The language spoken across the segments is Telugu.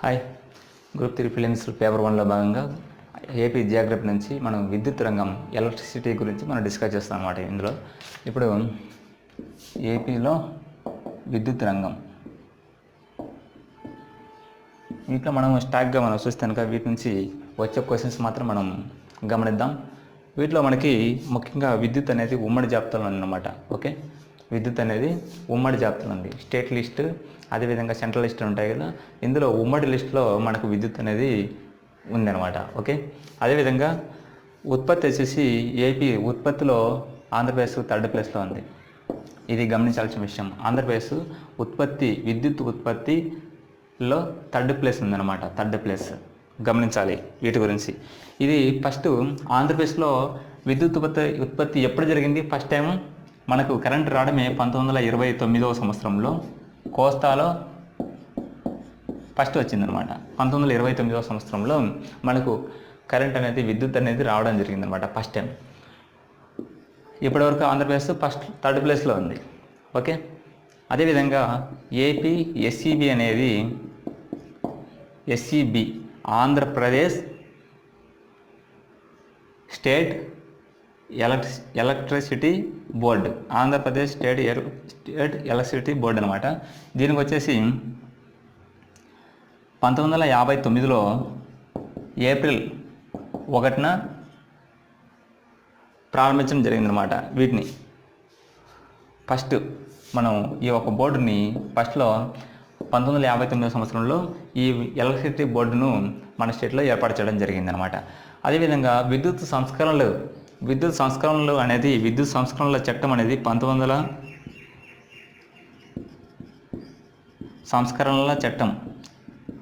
హాయ్ గ్రూప్ 3 ఫిలిమ్స్ పేపర్ 1లో భాగంగా ఏపీ జియోగ్రఫీ నుంచి మనం విద్యుత్ రంగం ఎలక్ట్రిసిటీ గురించి మనం డిస్కస్ చేస్తాం అన్నమాట. ఇందులో ఇప్పుడు ఏపీలో విద్యుత్ రంగం వీటిలో మనం స్టాక్గా మనం చూస్తే కనుక వీటి నుంచి వచ్చే క్వశ్చన్స్ మాత్రం మనం గమనిద్దాం. వీటిలో మనకి ముఖ్యంగా విద్యుత్ అనేది ఉమ్మడి జాబితాలో ఉందన్నమాట. ఓకే, విద్యుత్ అనేది ఉమ్మడి జాబితాలో ఉంది. స్టేట్ లిస్ట్ అదేవిధంగా సెంట్రల్ లిస్ట్ ఉంటాయి కదా, ఇందులో ఉమ్మడి లిస్టులో మనకు విద్యుత్ అనేది ఉందన్నమాట. ఓకే, అదేవిధంగా ఉత్పత్తి వచ్చేసి ఏపీ ఉత్పత్తిలో ఆంధ్రప్రదేశ్ థర్డ్ ప్లేస్లో ఉంది. ఇది గమనించాల్సిన విషయం. ఆంధ్రప్రదేశ్ ఉత్పత్తి విద్యుత్ ఉత్పత్తిలో థర్డ్ ప్లేస్ ఉందన్నమాట. థర్డ్ ప్లేస్ గమనించాలి వీటి గురించి. ఇది ఫస్ట్ ఆంధ్రప్రదేశ్లో విద్యుత్ ఉత్పత్తి ఎప్పుడు జరిగింది? ఫస్ట్ టైం మనకు కరెంట్ రావడమే 1929వ సంవత్సరంలో కోస్తాలో ఫస్ట్ వచ్చిందనమాట. 1929వ సంవత్సరంలో మనకు కరెంట్ అనేది విద్యుత్ అనేది రావడం జరిగిందనమాట ఫస్ట్ టైం. ఇప్పటివరకు ఆంధ్రప్రదేశ్ థర్డ్ ప్లేస్లో ఉంది. ఓకే, అదేవిధంగా ఏపీ ఎస్ఈబి అనేది SEB Andhra Pradesh state electricity board, Andhra Pradesh state electricity board అనమాట. దీనికి వచ్చేసి 1959లో ఏప్రిల్ 1న ప్రారంభించడం జరిగిందనమాట. వీటిని ఫస్ట్ మనం ఈ ఒక బోర్డుని ఫస్ట్లో 1959వ సంవత్సరంలో ఈ ఎలక్ట్రిసిటీ బోర్డును మన స్టేట్లో ఏర్పాటు చేయడం జరిగిందనమాట. అదేవిధంగా విద్యుత్ సంస్కరణలు అనేది విద్యుత్ సంస్కరణల చట్టం అనేది సంస్కరణల చట్టం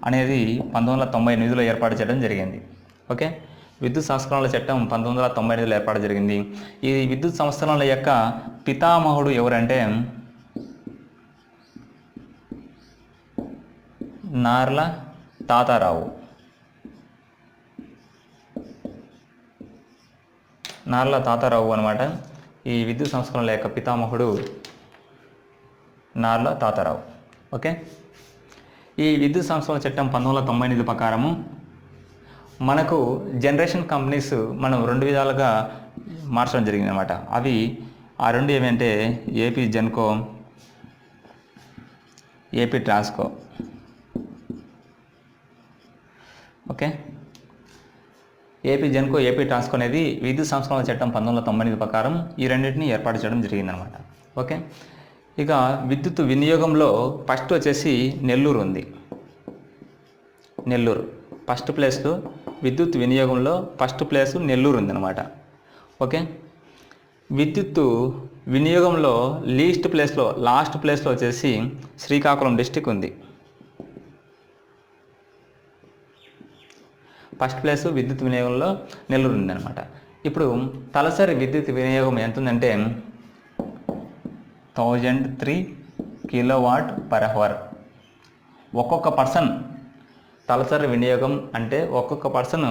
అనేది 1998లో ఏర్పాటు చేయడం జరిగింది. ఓకే, విద్యుత్ సంస్కరణల చట్టం 1998లో ఏర్పాటు జరిగింది. ఈ విద్యుత్ సంస్కరణల యొక్క పితామహుడు ఎవరంటే నార్ల తాతారావు. నార్ల తాతారావు అనమాట. ఈ విద్యుత్ సంస్కరణల యొక్క పితామహుడు నార్ల తాతారావు. ఓకే, ఈ విద్యుత్ సంస్కరణల చట్టం 1998 ప్రకారము మనకు జనరేషన్ కంపెనీస్ మనం రెండు విధాలుగా మార్చడం జరిగింది అనమాట. అవి ఆ రెండు ఏమంటే AP Genco, AP Transco. Okay, AP Genco, AP Transco అనేది విద్యుత్ సంస్కరణల చట్టం 1998 ప్రకారం ఈ రెండింటిని ఏర్పాటు చేయడం జరిగిందనమాట. ఓకే, ఇక విద్యుత్ వినియోగంలో ఫస్ట్ వచ్చేసి నెల్లూరు ఉంది. నెల్లూరు ఫస్ట్ ప్లేస్, విద్యుత్ వినియోగంలో ఫస్ట్ ప్లేస్ నెల్లూరు ఉందన్నమాట. ఓకే, విద్యుత్ వినియోగంలో లాస్ట్ ప్లేస్లో వచ్చేసి శ్రీకాకుళం డిస్టిక్ ఉంది. ఫస్ట్ ప్లేస్ విద్యుత్ వినియోగంలో నెల్లూరు ఉందన్నమాట. ఇప్పుడు తలసరి విద్యుత్ వినియోగం ఎంత ఉందంటే 1003 kW/h. ఒక్కొక్క పర్సన్ తలసరి వినియోగం అంటే ఒక్కొక్క పర్సన్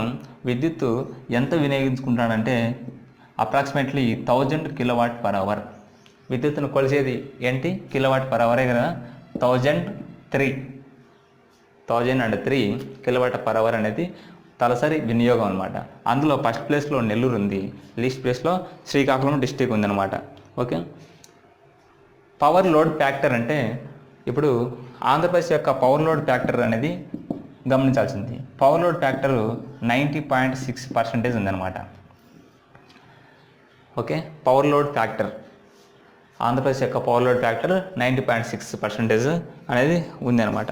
విద్యుత్ ఎంత వినియోగించుకుంటాడంటే అప్రాక్సిమేట్లీ 1000 kW/h. విద్యుత్తును కొలిసేది ఏంటి? kWh కదా. 1003 kWh అనేది తలసరి వినియోగం అనమాట. అందులో ఫస్ట్ ప్లేస్లో నెల్లూరు ఉంది, లీస్ట్ ప్లేస్లో శ్రీకాకుళం డిస్టిక్ ఉందన్నమాట. ఓకే, పవర్ లోడ్ ఫ్యాక్టర్ అంటే ఇప్పుడు ఆంధ్రప్రదేశ్ యొక్క పవర్ లోడ్ ఫ్యాక్టర్ అనేది గమనించాల్సింది. పవర్ లోడ్ ఫ్యాక్టర్ 90.6% ఉందన్నమాట. Okay, power load factor Andhra Pradesh యొక్క పవర్ లోడ్ ఫ్యాక్టర్ 90.6% అనేది ఉందన్నమాట.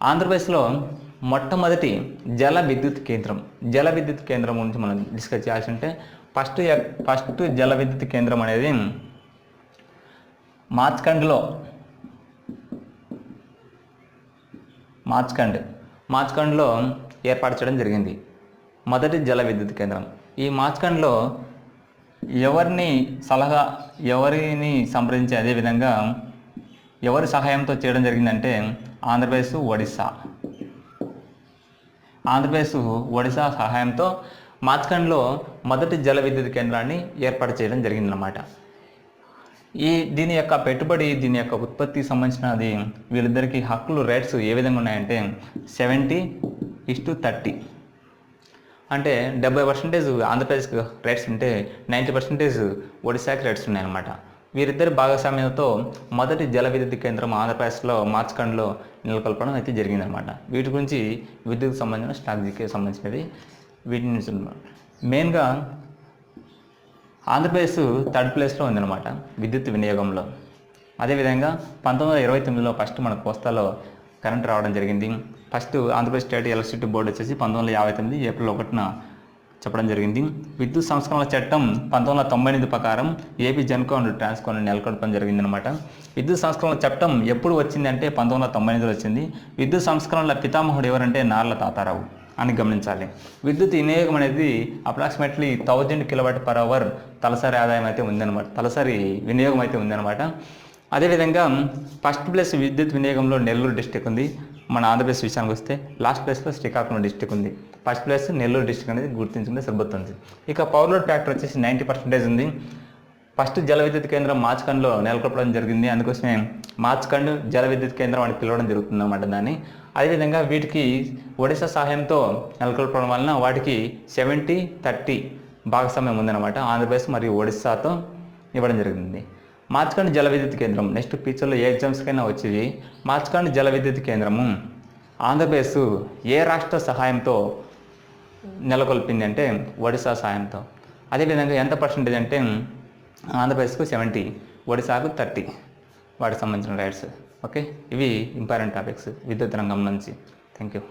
ఆంధ్రప్రదేశ్లో మొట్టమొదటి జల విద్యుత్ కేంద్రం గురించి మనం డిస్కస్ చేయాల్సి ఉంటే ఫస్ట్ జల విద్యుత్ కేంద్రం అనేది మార్చ్కండ్లో ఏర్పాటు చేయడం జరిగింది. మొదటి జల విద్యుత్ కేంద్రం. ఈ మార్చ్కండ్లో ఎవరిని సంప్రదించి అదేవిధంగా ఎవరి సహాయంతో చేయడం జరిగిందంటే ఆంధ్రప్రదేశ్, ఒడిశా సహాయంతో మార్చ్కండ్లో మొదటి జల విద్యుత్ కేంద్రాన్ని ఏర్పాటు చేయడం జరిగిందన్నమాట. దీని యొక్క పెట్టుబడి, దీని యొక్క ఉత్పత్తికి సంబంధించినది వీళ్ళిద్దరికి హక్కులు రేట్స్ ఏ విధంగా ఉన్నాయంటే 70:30. అంటే 70% ఆంధ్రప్రదేశ్కి రేట్స్ ఉంటే 90% ఒడిశాకి రేట్స్ ఉన్నాయన్నమాట. వీరిద్దరి భాగస్వామ్యంతో మొదటి జల విద్యుత్ కేంద్రం ఆంధ్రప్రదేశ్లో మార్చకండ్లో నెలకొల్పడం అయితే జరిగిందనమాట. వీటి గురించి విద్యుత్కు సంబంధించిన స్టాక్ జీకే సంబంధించినవి వీటి నుంచి మెయిన్గా ఆంధ్రప్రదేశ్ 3rd ప్లేస్లో ఉందన్నమాట విద్యుత్ వినియోగంలో. అదేవిధంగా 1929లో ఫస్ట్ మన కోస్తాలో కరెంట్ రావడం జరిగింది. First Andhra Pradesh state electricity board వచ్చేసి 1959 ఏప్రిల్ 1న చెప్పడం జరిగింది. విద్యుత్ సంస్కరణల చట్టం 1998 ప్రకారం ఏపీ జెన్కో అండ్ ట్రాన్స్కోని నెలకొల్పడం జరిగిందనమాట. విద్యుత్ సంస్కరణల చట్టం ఎప్పుడు వచ్చిందంటే 1998లో వచ్చింది. విద్యుత్ సంస్కరణల పితామహుడు ఎవరంటే నార్ల తాతారావు అని గమనించాలి. విద్యుత్ వినియోగం అనేది అప్రాక్సిమేట్లీ 1000 kWh తలసరి ఆదాయం అయితే ఉందన్నమాట, తలసరి వినియోగం అయితే ఉందన్నమాట. అదేవిధంగా ఫస్ట్ ప్లేస్ విద్యుత్ వినియోగంలో నెల్లూరు డిస్టిక్ ఉంది. మన ఆంధ్రప్రదేశ్ విషయానికి వస్తే లాస్ట్ ప్లేస్లో శ్రీకాకుళం డిస్టిక్ ఉంది. ఫస్ట్ ప్లేస్ నెల్లూరు డిస్టిక్ అనేది గుర్తించుకుంటే సరిపోతుంది. ఇక పవర్ లోడ్ ఫ్యాక్టర్ వచ్చేసి 90% ఉంది. ఫస్ట్ జల విద్యుత్ కేంద్రం మార్చకండ్లో నెలకొల్పడం జరిగింది. అందుకోసమే మార్చకండ్ జల విద్యుత్ కేంద్రం అని పిలవడం జరుగుతుంది అన్నమాట దాన్ని. అదేవిధంగా వీటికి ఒడిశా సహాయంతో నెలకొల్పడం వలన వాటికి 70:30 భాగస్వామ్యం ఉందన్నమాట. ఆంధ్రప్రదేశ్ మరియు ఒడిశాతో ఇవ్వడం జరిగింది. మార్చకండ్ జల విద్యుత్ కేంద్రం నెక్స్ట్ ఫ్యూచర్లో ఏ ఎగ్జామ్స్కైనా వచ్చేవి. మార్చకండ్ జల విద్యుత్ కేంద్రము ఆంధ్రప్రదేశ్ ఏ రాష్ట్ర సహాయంతో నెలకొల్పింది అంటే ఒడిశా సహాయంతో. అదేవిధంగా ఎంత పర్సెంటేజ్ అంటే ఆంధ్రప్రదేశ్కు 70, ఒడిశాకు 30 వాటికి సంబంధించిన రైట్స్. ఓకే, ఇవి ఇంపార్టెంట్ టాపిక్స్ విద్యుత్ రంగం నుంచి. Thank you.